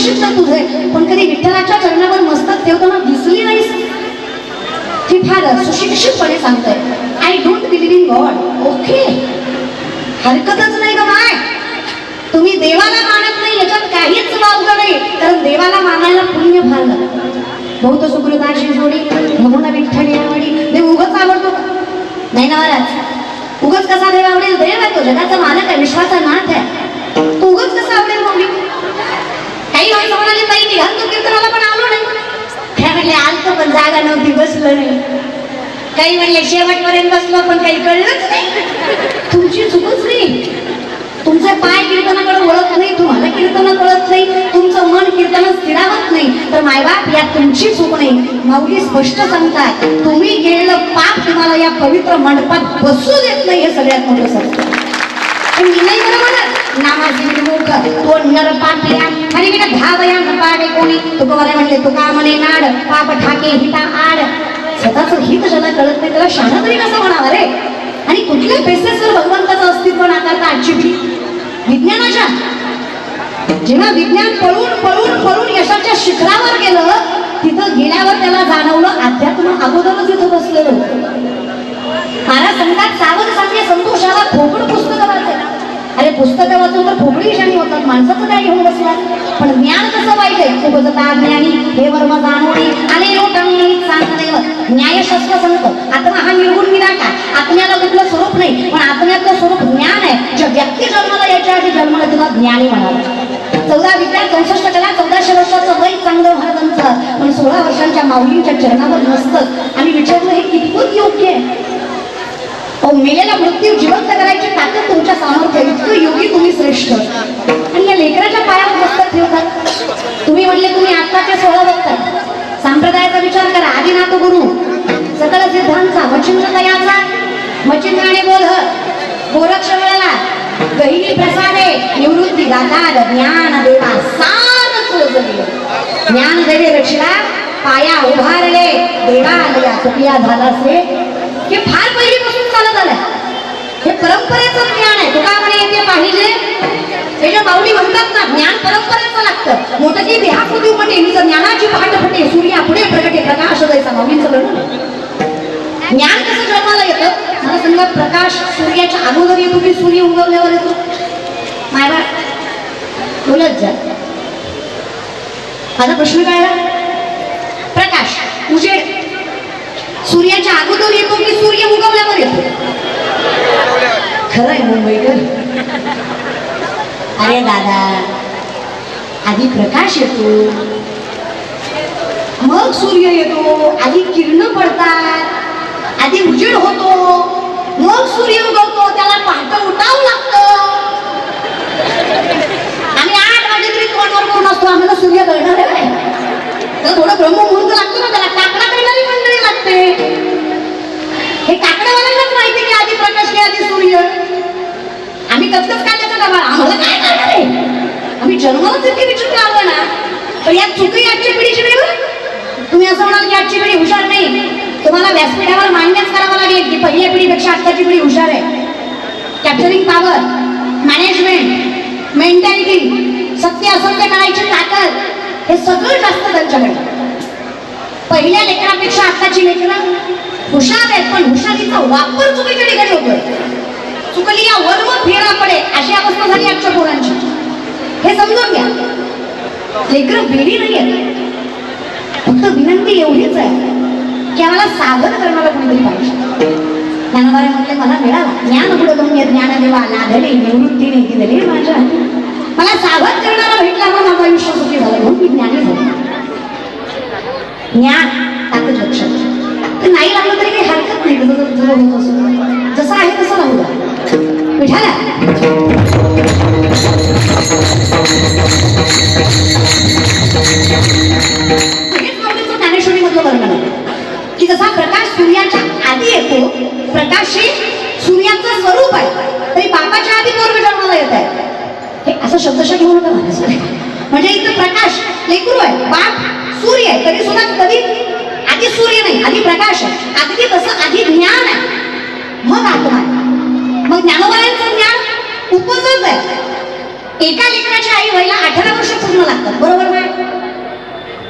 नशीब तर तुझे, पण कधी विठ्ठलाच्या चरणावर मस्तक ठेवताना दिसली नाहीस. ती फार सुशिक्षितपणे सांगतोय, I don't believe in God. Okay, हरकतच नाही ग माय. तुम्ही देवाला मानत नाही याच्यात काहीच वावग नाही, कारण देवाला मानायला पुण्य फार लागतं. बहुत सुकृताची जोडी म्हणून विठ्ठली आवडी. देव उगाच आवडतो नाही ना महाराज. उगाच कसा देव आवडेल? देव आहे तो, जगाचा मालक आहे, विश्वाचा नाथ आहे. तो उगाच कसा आवडेल मग? काही माणसं म्हणाली ताई निघाल तो कीर्तनाला पण आलो नाही. काय म्हणले आलतो पण जागा नव्हती, बसलो नाही. काही म्हणले शेवटपर्यंत बसलो पण काही कळलंच नाही. तुमची चुकच नाही. तुमचे पाय कीर्तनाकडे वळत नाही, तुम्हाला कीर्तन कळत नाही, तुमचं मन कीर्तनात स्थिरावत नाही, तर मायबाप यात तुमची चूक नाही. माऊली स्पष्ट सांगतात, तुम्ही गेलेलं पाप तुम्हाला या पवित्र मंडपात बसू देत नाही. हे सगळ्यात मोठं सत्य. मी नाही बरोबर नामाची निर्मुख तो नर पापल्या आणि मी धावया नपाडे कोणी. तुकोबाराय म्हणले तुका म्हणे नाड पाप ठाके हिता आड. स्वतःच हित ज्याला कळत नाही त्याला शहाणा तरी कसं म्हणावं रे? आणि कुठल्या बेसिसवर भगवंताचं अस्तित्व नाकारता आजची पिढी? विज्ञानाच्या. जेव्हा विज्ञान पळून पळून पळून यशाच्या शिखरावर गेलं, तिथं गेल्यावर त्याला जाणवलं अध्यात्म अगोदरच इथं बसलेलं होतं. महाराज सांगतात सावध सांगे संतोषाला खोकड पुस्तकं वाचेल. अरे पुस्तकं वाचून तर खोकडी शाणी होतात, माणसाचं काय घेऊन बसलात? पण ज्ञान कसं वाईट आहे? उपजता ज्ञानी हे वर्म जाणोनी आणि लोटांनी सांगणे. न्यायशास्त्र सांगतं आत्मा हा निर्गुण निराकार. आत्म्याला कुठलं स्वरूप नाही, पण आत्म्याचं स्वरूप ज्ञान आहे. ज्या व्यक्ती जन्माला यायच्या आधी जन्माला तिला ज्ञानी म्हणाला. 14 विद्या 64 कला 1400 वर्षाचं वय चांगलं महाराजांचं, पण 16 वर्षांच्या माऊलींच्या चरणावर नसतं. आणि विचारलं हे कितपत योग्य आहे? मेलेला मृत्यू जिवंत करायची ताकद तुमच्या सामर्थ्य, इतकं योगी तुम्ही श्रेष्ठ. आणि या लेकराच्या पायावर मस्तक ठेवतात. तुम्ही म्हणले तुम्ही आत्ताचे 16 बघतात. संप्रदायाचा विचार करा. आदिनाथ गुरु सकल सिद्धांचा मच्छिंद्र तयाचा मच्छिंद्राने बोल गोरक्ष मिळाला गहिनी प्रसादे निवृत्ती गातात ज्ञान देवा सार चोजले. ज्ञान देवे रक्षला पाया उभारले देवालया चुकिया झाला से. हे फार पहिलीपासून चालत आलं. हे परंपरेचं ज्ञान आहे. तुका म्हणे येते पाहिजे हे जे माऊली म्हणतात ना, ज्ञान परंपरेचं लागतं. मोठं की देहा कुठे म्हणे हिचं ज्ञानाची पहाट फटे सूर्या पुढे प्रगटे प्रकाश जायचा माऊलींचं लढ. ज्ञान कसं जन्माला येतं? मला सांगा, प्रकाश सूर्याच्या अगोदर येतो की सूर्य उगवल्यावर येतो? मायबा बोलत जा. माझा प्रश्न कळला? प्रकाश उजेड सूर्याच्या अगोदर येतो की सूर्य उगवल्यावर येतो? खरंय मुंबईकर. अरे दादा, आधी प्रकाश येतो मग सूर्य येतो. आधी किरण पडतात, आधी उजेड होतो, मग सूर्य उगवतो. त्याला पहाटे उठावं लागतं. आम्ही 8 वाजे तरी तोंडवर करून असतो. आम्हाला सूर्य कळणार आहे तर थोडं ब्रह्ममुहूर्त लागतो ना, त्याला टाकणा करणारी मंडळी लागते. हे टाकण्यावाल्यांनाच माहिती की आधी प्रकाश की आधी सूर्य. आम्ही कचकच काय त्याचा डबा आम्हाला काय करणार आहे? आम्ही जन्मालाच इतके विचित्र आलो ना. तर यात चुकी आजची पिढीची वेगळी. तुम्ही असं म्हणाल की आजची पिढी हुशार नाही. तुम्हाला व्यासपीठावर मान्यच करावं लागेल की पहिल्या पिढीपेक्षा आजची पिढी हुशार आहे. कॅप्चरिंग पॉवर, मॅनेजमेंट, मेंटॅलिटी, सत्य असत्य करायची ताकद, हे सगळं जास्त त्यांच्याकडे. पहिल्या लेकरापेक्षा आताची लेकरं हुशार आहेत, पण हुशारीचा वापर चुकीच्या ठिकाणी होतोय. चुकली या वर्म फेरा पडे अशी अवस्था झाली आजच्या पोरांची. हे समजून घ्या. लेकरं वेळी नाही आहेत. फक्त विनंती एवढीच आहे की आम्हाला साधन करणारा कोणीतरी पाहिजे. ज्ञानोबाराय म्हटले मला मिळाला ज्ञान बुडगम्य ज्ञान देवा लाधले निवृत्तीने दिले माझ्या. मला सावध करणारा भेटला म्हणून माझं आयुष्य सुखी झालं, म्हणून मी ज्ञानी झाले. ज्ञान ताकद लक्षात ते नाही लागलं तरी काही हरकत नाही. जसं आहे तसं राहू द्या. विठाला ज्ञानेश्वरी मधलं वर्णन आहे की जसा प्रकाश सूर्याच्या आधी येतो, प्रकाश हे सूर्याचं स्वरूप आहे, तरी बापाच्या आधी पोरग जन्माला येत आहे. हे असं शब्दशः घेऊ नका म्हणजे इथं प्रकाश लेकरू आहे, बाप सूर्य आहे, तरी सुद्धा कधी आधी सूर्य नाही, आधी प्रकाश आहे. अगदी तसं आधी ज्ञान आहे, मग आत्मा आहे. मग ज्ञानोबारायांचं ज्ञान उपजच आहे. एका लेकराची आई व्हायला 18 वर्ष पूर्ण लागतात, बरोबर नाही?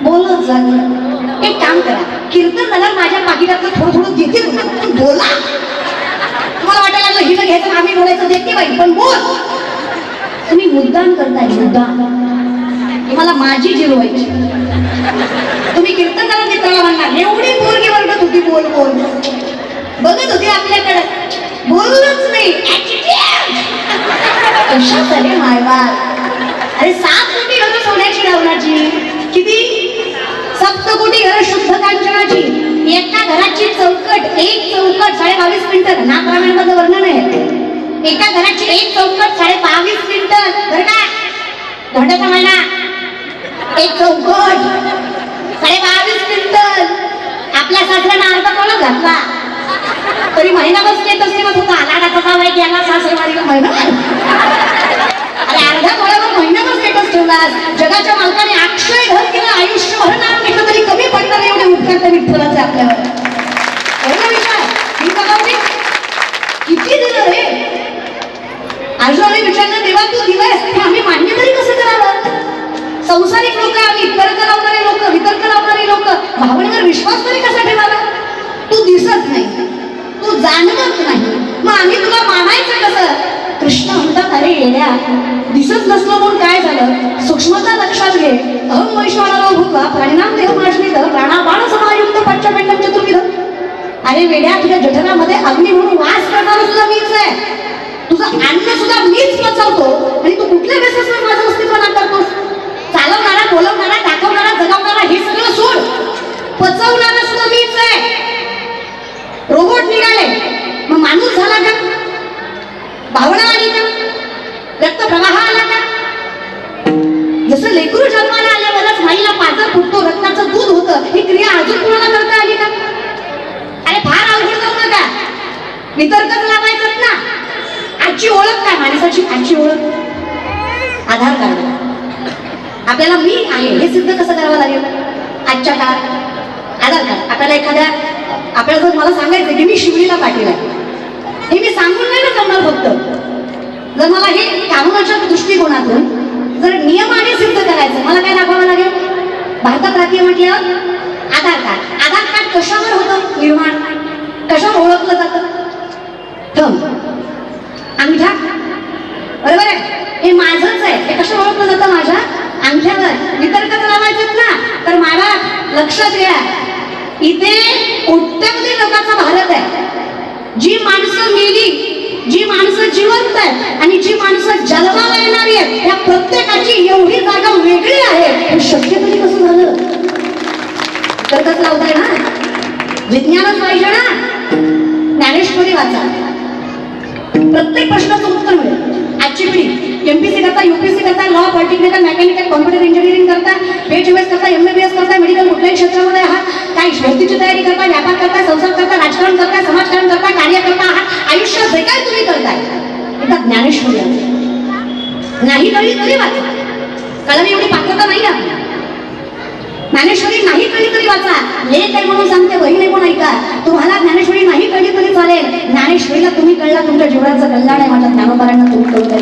बोलत जात. एक काम करा, कीर्तन झालं माझ्या पाकिटातलं थोडं थोडं देते तुम्हाला, पण बोला. तुम्हाला वाटायला लागलं हिला घ्यायचं आम्ही बोलायचं, देते बाई पण बोल. तुम्ही मुद्दाम करताय, मुद्दाम. तुम्हाला माझी जिरवायची. तुम्ही कीर्तन झालं मित्राला म्हणणार एवढी पोरगी वरडत होती, बोल बोल बघत होती आपल्याकडे, बोलूच नाही. कशा झाले मायवा. अरे 7 कोटी घरं सोन्याची लावण्याची, किती 7 घर शुद्ध कांचनाची. एका घराची चौकट, एक चौकट 22.5 क्विंटल. नागरामायणामध्ये वर्णन आहे. एका घराची एक चौकट 22.5 क्विंटल. बरं का, धोंड्याचा महिना एक चौकट 22.5 क्विंटल. आपल्या सासऱ्यानं अर्धा तोळा घातला तरी महिनाभर स्टेटस ठेवत होता, लाडाचा जावई गेला सासरवाडीला महिना. अरे अर्धा तोळ्यावर महिनाभर स्टेटस ठेवला. जगाच्या मालकाने अक्षय धन केलं, आयुष्यभर नाव घेतलं तरी कमी पडणार एवढे उपकार त्या विठ्ठलाचे आपल्यावर. एवढा विचार मी बघावते किती दिलं रे. आज आम्ही विचारलं देवा तू दिलंयस, हे आम्ही मान्य तरी कसं करावं. संसारिक लोक आम्ही, तर्क लावणारे लोक, वितर्क लावणारे लोक, भावनेवर विश्वास तरी कसा ठेवावा. तू दिसत नाही, तू जाणवत नाही, मग आम्ही तुला मानायचं कसं. कृष्ण म्हणतात अरे येड्या, दिसत नसलं म्हणून काय झालं, सूक्ष्मता लक्षात घे. अहम वैश्वानरो भूत्वा प्राणिनाम देहमाश्रित प्राणापान समायुक्त पंचपेंडम चतुर्विध. अरे वेड्या, तुझ्या जठरामध्ये अग्नी म्हणून वास करणारा सुद्धा मीच आहे. तुझं अन्न सुद्धा मीच पचवतो आणि तू कुठल्या बेसिसवर माझं अस्तित्व नाकारतोस. चालवणारा, बोलवणारा, दाखवणारा, जगवणारा हे सगळं सोड, पचवणारा सुद्धा मीच आहे. रोबोट निघाले मग माणूस झाला का, भावना आली का, रक्त प्रवाह आला का. जसं लेकरू जन्माला आल्यावरच माईला पाजर फुटतो, रक्ताचं दूध होतं, ही क्रिया अजून कुणाला करता आली का. अरे फार अवघड जाऊ नका, वितर्कच लावायचं ना. आजची ओळख काय माणसाची, आजची ओळख आधार कार्ड. आपल्याला मी आहे हे सिद्ध कसं करावं लागेल आजच्या काळात. आधार कार्ड. आपल्याला आपल्याला जर मला सांगायचं की मी शिवलीला पाटील आहे, हे मी सांगून नाही ना करणार. फक्त जर मला हे कानूनाच्या दृष्टिकोनातून जर नियमाने सिद्ध करायचं, मला काय दाखवावं लागेल. भारतात राहते म्हटल्यावर आधार कार्ड. आधार कार्ड कशावर होतं निर्माण, कशावर ओळखलं जातं. थंब, अंगठा, बरोबर आहे. हे माझंच आहे, हे कसं ओळखलं जातं माझ्या अंगठ्यावर. वितर्कच लावायचं ना तर मला लक्षात घ्या, इथे कोट्यावधी लोकांचा भारत आहे. जी माणसं मेली, जी माणसं जिवंत आहेत आणि जी माणसं जन्माला येणारी आहेत, त्या प्रत्येकाची एवढी जागा वेगळी आहे. हे शक्य तरी कसं झालं. वितर्कच लावताय ना, विज्ञानच पाहिजे ना. ज्ञानेश्वरी वाचा, प्रत्येक प्रश्नाचं उत्तर मिळेल. आजची पिढी एमपीसी करता, यूपीसी करता, law, political, mechanical, computer engineering करता, PhD करता, MBBS करता, मेडिकल कुठल्याही क्षेत्रामध्ये आहात, काही भरतीची तयारी करता, व्यापार करता, संसार करता, राजकारण करता, समाजकारण करता, कार्य करता आहात. आयुष्यात जे काय तुम्ही करताय एकदा ज्ञानेश्वरी नाही कळली तरी वाचा. कळावी एवढी पात्रता नाही आपली. ज्ञानेश्वरी नाही कळली तरी वाचा. लेख आहे म्हणून सांगते, बहीण आहे म्हणून ऐका. तुम्हाला ज्ञानेश्वरी नाही कळली तरी चालेल. ज्ञानेश्वरीला तुम्ही कळला, तुमच्या जीवनाचं कल्याण आहे. माझ्या ज्ञानोबारांना तुम्ही कळू द्या,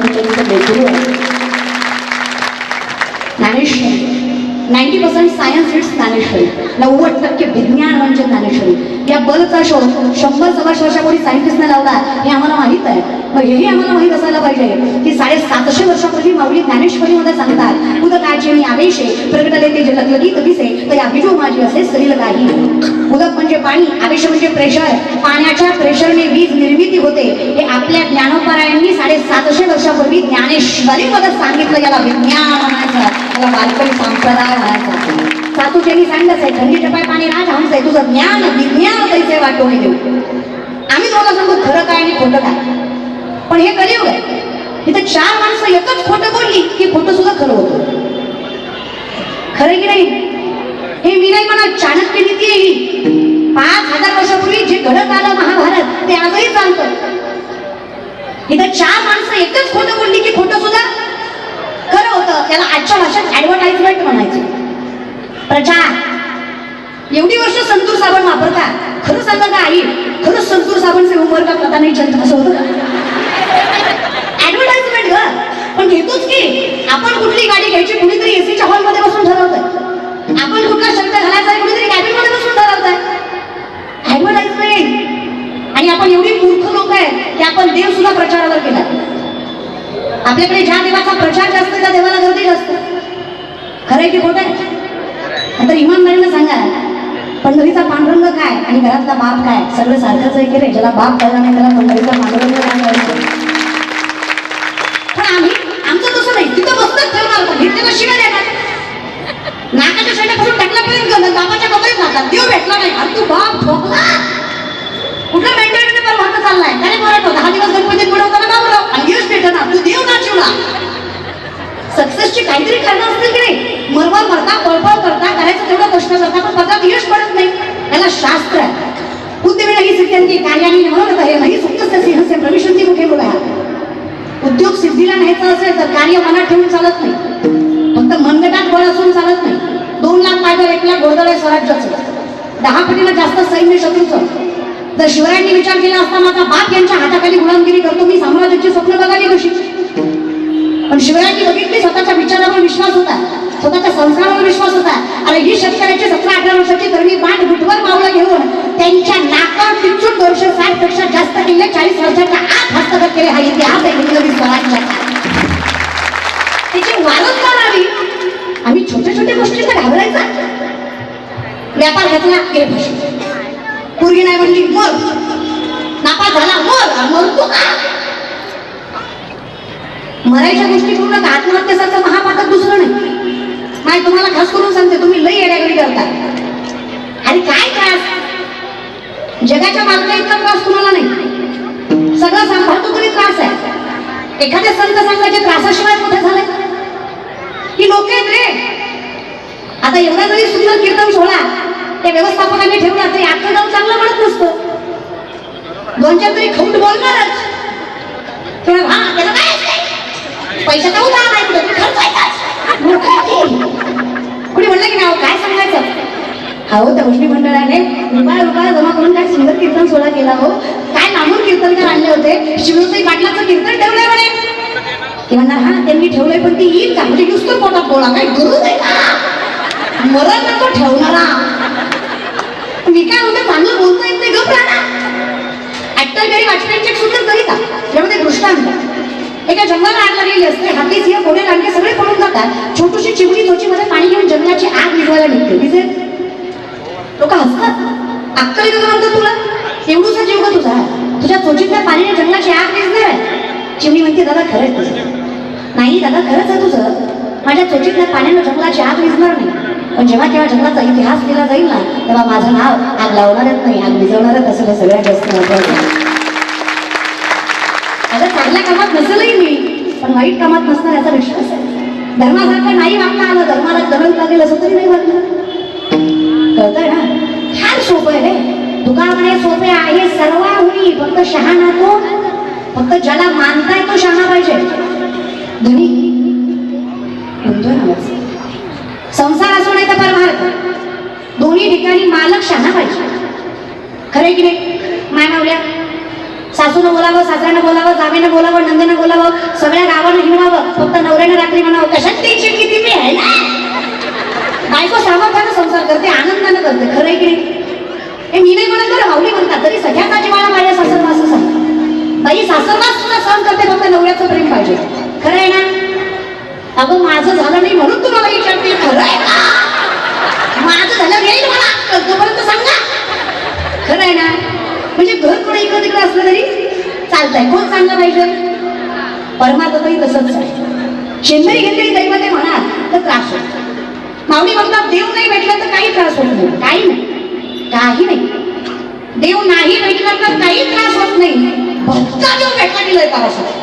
ज्ञानेश्वरी 90% सायन्स इट्स ज्ञानेश्वरी. 90% विज्ञान म्हणजे ज्ञानेश्वरी. या बल्बचा शोध 100-125 वर्षापूर्वी सायंटिस्टने लावला, हे आम्हाला माहित आहे. मग हेही आम्हाला माहित असायला पाहिजे की 750 वर्षापूर्वी माऊली ज्ञानेश्वरीमध्ये सांगतात, उदकाची मी आवेशे प्रगटले ते जलक लगीत दिसे तर आविजो माझी असे सरील काही. उदक म्हणजे पाणी, आवेश म्हणजे प्रेशर. पाण्याच्या प्रेशरने वीज निर्मिती होते. हे आपल्या ज्ञानोबारायांनी 750 वर्षापूर्वी ज्ञानेश्वरीमध्ये सांगितलं. याला विज्ञान म्हणायचं, याला वारकरी संप्रदाय म्हणायचा. सातूचेनी सांगत आहे, थंडी टपाय पाणी राज हंस आहे. तुझं ज्ञान विज्ञान पैसे वाटवणे देऊ. आम्ही तुम्हाला सांगू खरं काय आणि खोटं काय. पण हे कलियुग आहे. इथे 4 माणसं एकच खोटं बोलली की खोटं सुद्धा खरं होतं. खरं की नाही. हे मी नाही म्हणा, चाणक्य नीती आहे ही. 5000 वर्षापूर्वी जे घडत आलं महाभारत ते आजही चालतं. इथे 4 माणसं एकच खोटं बोलली की खोटं सुद्धा खरं होतं. त्याला आजच्या भाषेत ऍडव्हर्टाइजमेंट म्हणायचं. प्रचार. एवढी वर्ष संतूर साबण वापरता, खरं सांगा का आई, खरंच संतूर साबण से उमर का पता नाही चलता, असं होतं. ऍडव्हर्टाइजमेंट ग, पण घेतोच की आपल्याकडे ज्या देवाचा प्रचार जास्त त्या देवाला गर्दी जास्त. खरं आहे की खोटं आहे? नंतर इमानदारीनं सांगा, पंढरीचा पांडुरंग काय आणि घरातला बाप काय? सगळं सारखंच आहे की रे? ज्याला बाप कळला नाही त्याला पंढरीचा पांडुरंग काय करायचं? पण आमचं तसं नाही. तिथं बसतच ठेवणार का? घेतलेला शिव्या देणार, नाकाच्या शेंड्या करून टाकल्यापर्यंत बाबाच्या कबरीत जातात. देव भेटला नाही. अरे तू बाप ठोकला कुठला मेंटॅलिटी पर वाटत चाललाय? काय बोलत होता? 10 दिवस गणपतीत बुडवताना बाबूराव आणि यश भेटणार. तू देव नाचवला. सक्सेसची काहीतरी कारणं असतील की नाही? मरमर मरता, पळपळ करता, करायचं तेवढं कष्ट करता, पण पत्रात यश पडत नाही. याला शास्त्र आहे. बुद्धिबळ ही सिद्धी कार्याने म्हणत आहे नाही सुप्तस्य सिंहस्य प्रविशंती मुखे बोला. उद्योग सिद्धीला न्यायचं असेल तर कार्य मनात ठेवून चालत नाही. फक्त मनगटात बळ असून चालत नाही. 2 लाख पायदळ 1 लाख घोडदळ आहे स्वराज्याचं. 10 पटीला जास्त सैन्य शत्रूचं. जर शिवरायांनी विचार केला असता माझा बाप यांच्या हाताखाली गुलामगिरी करतो, मी साम्राज्याची स्वप्न बघाली कशी? पण शिवरायांनी बघितली स्वतःच्या विचारावर विश्वास होता, स्वतःच्या संस्कारावर विश्वास होता. अरे ही शेतकऱ्याची 17-18 वर्षाची तरुणी पाठ बुटवर मावळं घेऊन त्यांच्या नाकात टिचून 260 पेक्षा जास्त किल्ले 40 वर्षाच्या आत हस्तगत केले. हा इतिहास आहे हिंदवी स्वराज्याचा. त्याची वारंवार आली. आम्ही छोट्या छोट्या गोष्टींना घाबरायचा. व्यापार घेतला गेले भाषे, पूर्वी नाही म्हणली मर, नापास झाला मर, मरतो का? मरायच्या गोष्टी करू नका. आत्महत्येसारखं महापातक दुसरं नाही. माय तुम्हाला खास करून सांगते, तुम्ही लई येड्यागडी करता. आणि काय त्रास? जगाच्या मालका इतका त्रास तुम्हाला नाही. सगळं सांभाळतो तरी त्रास आहे. एखाद्या संत संघाच्या त्रासाशिवाय कुठे झालंय? ही लोक आहेत रे. आता एवढा जरी सुंदर कीर्तन सोहळा त्या व्यवस्थापकांनी ठेवला तरी आजचं गाव चांगलं म्हणत नसतं. 2-4 तरी खौट बोलणारच. हा त्याला काय पैशाचा उधार नाही कुठे कुणी म्हणलं की नाही काय सांगायचं? हो त्या गोष्टी मंडळाने रुपया जमा करून काय सुंदर कीर्तन सोहळा केला. हो काय लांबून कीर्तनकार आणले होते. शिवसाई पाटलाचं कीर्तन ठेवलंय म्हणे. ते म्हणणार हा त्यांनी ठेवलंय पण ती येईल का? म्हणजे नुसतं पोटात बोला काय गरज आहे का? मरण नको ठेवणारा. मी काय म्हणतो चांगलं बोलता येत नाही गप राहणार. ऍक्टर गरी वाजपेयींची एक सुंदर कविता त्यामध्ये दृष्टांत. एका जंगलाला आग लागलेली असते. हाती सिंह घोडे लांडगे सगळे पळून जातात. छोटीशी चिमणी चोचीमध्ये पाणी घेऊन जंगलाची आग विझवायला निघते. विजेल लोक हसतात. अक्कल येतं म्हणतो तुला? एवढूसा जीव का तुझा? तुझ्या चोचीतल्या पाण्याने जंगलाची आग विझणार आहे? चिमणी म्हणते दादा खरंच तुझं. नाही दादा खरंच आहे तुझं. माझ्या चोचीतल्या पाण्यानं जंगलाची आग विझणार नाही. पण जेव्हा केव्हा जंगलाचा इतिहास लिहिला जाईल ना तेव्हा माझं नाव आग लावणारच नाही आग विझवणारच असं सगळ्यात जास्त महत्वाचं. आता चांगल्या कामात नसेलही मी पण वाईट कामात नसणार याचा विश्वास आहे. धर्मासारखं नाही वागता आलं, धर्माला करंट लागेल असं तरी नाही वाटलं. कळतंय ना? फार सोपं आहे रे. तुका म्हणे सोपे आहे सर्वांनी, फक्त शहाणा तो, फक्त ज्याला मानताय तो शहाणा पाहिजे. धनी म्हणतोय ना संसार असो नाही तर परमार्थ दोन्ही ठिकाणी मालक शहाणा पाहिजे. खरंय की नाही? मायमावल्या सासूनं बोलावं, सासऱ्यानं बोलावं, जावेनं बोलावं, नंदेनं बोलावं, सगळ्या गावानं हिंडवावं, फक्त नवऱ्यानं रात्री म्हणावं कशात टेन्शन किती मी आहे ना. बायको सामर्थ्यानं संसार करते, आनंदानं करते. खरंय की नाही? हे मी नाही म्हणत बरं, माऊली म्हणतात. तरी सगळ्याचा जिवाळा माझ्या सासरवास सांग. बाई सासरवास सुद्धा सहन करते, फक्त नवऱ्याचं प्रेम पाहिजे. खरं आहे ना? अगं माझं झालं नाही म्हणून तुम्हाला विचारते. खरं आहे ना? माझं झालं येईल मला तोपर्यंत सांगा. खरं आहे ना? म्हणजे घर थोडं इकडे तिकडे असलं तरी चालतंय. कोण चांगलं पाहिजे? परमार्थही तसंच आहे. शेंदरी घेतली दैवते म्हणाल तर त्रास होतो. माऊली म्हणतात देव नाही भेटला तर काही त्रास होत नाही. काही नाही, काही नाही. देव नाही भेटला तर काही त्रास होत नाही. भक्ता देव भेटला की लय त्रास होतो.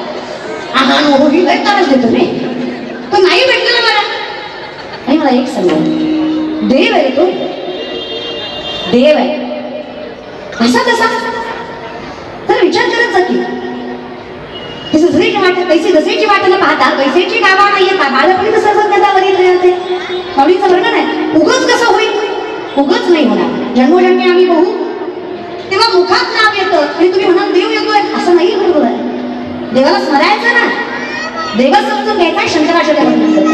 आहा नो ही लय त्रास देतो नाही. तो नाही भेटलेला मला. आणि मला एक सांगा, देव आहे तो, देव आहे असा कसा? तर विचार करत जा की जसेची वाट पैसे जसेची वाटेला पाहता पैसेची गावा नाही येता बाळपणी तसं गदावरील होते. माऊलीचं वर्णन आहे. उगच कसं होईल? उगच नाही होणार. जन्मोजन्मी आम्ही बघू तेव्हा मुखात नाव येतं आणि तुम्ही म्हणाल देव येतोय असं नाही. बरोबर आहे. देवाला स्मरायचं ना. देवा समजून घ्यायचा शंकराचार्य म्हणतात.